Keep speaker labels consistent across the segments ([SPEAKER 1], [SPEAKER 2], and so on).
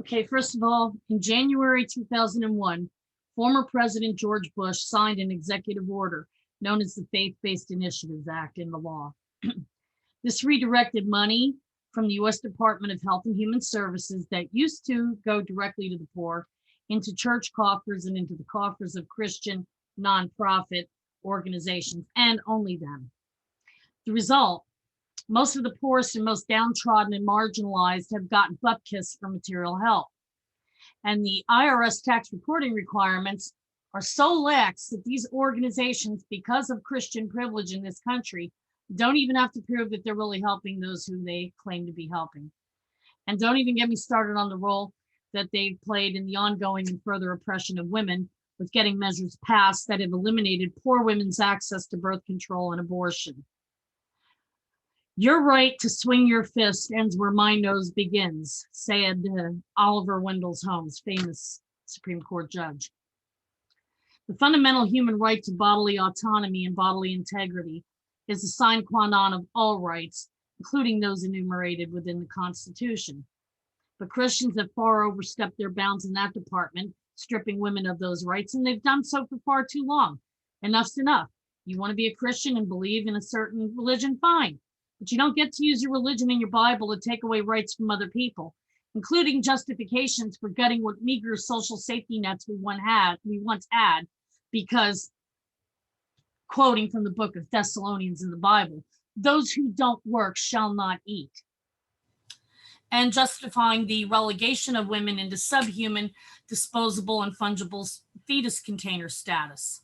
[SPEAKER 1] Okay, first of all, in January 2001, former President George Bush signed an executive order known as the Faith-Based Initiatives Act into law. This redirected money from the U.S. Department of Health and Human Services that used to go directly to the poor into church coffers and into the coffers of Christian nonprofit organizations, and only them. The result, most of the poorest and most downtrodden and marginalized have gotten butt kissed for material help. And the IRS tax reporting requirements are so lax that these organizations, because of Christian privilege in this country, don't even have to prove that they're really helping those who they claim to be helping. And don't even get me started on the role that they've played in the ongoing and further oppression of women with getting measures passed that have eliminated poor women's access to birth control and abortion. Your right to swing your fist ends where my nose begins, said Oliver Wendell Holmes, famous Supreme Court judge. The fundamental human right to bodily autonomy and bodily integrity is a sine qua non of all rights, including those enumerated within the Constitution. But Christians have far overstepped their bounds in that department, stripping women of those rights, and they've done so for far too long. Enough's enough. You want to be a Christian and believe in a certain religion, fine. But you don't get to use your religion and your Bible to take away rights from other people, including justifications for gutting what meager social safety nets we once had, because, quoting from the book of Thessalonians in the Bible, those who don't work shall not eat. And justifying the relegation of women into subhuman, disposable, and fungible fetus container status.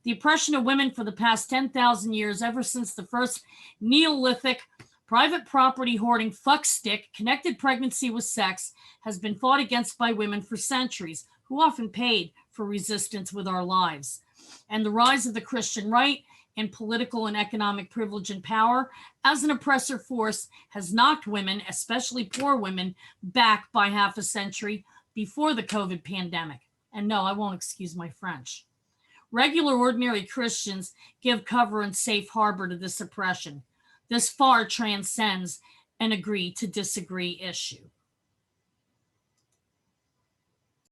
[SPEAKER 1] The oppression of women for the past 10,000 years, ever since the first Neolithic private property hoarding fuckstick connected pregnancy with sex, has been fought against by women for centuries, who often paid for resistance with our lives. And the rise of the Christian right in political and economic privilege and power as an oppressor force has knocked women, especially poor women, back by half a century before the COVID pandemic. And no, I won't excuse my French. Regular, ordinary Christians give cover and safe harbor to this oppression. This far transcends an agree to disagree issue.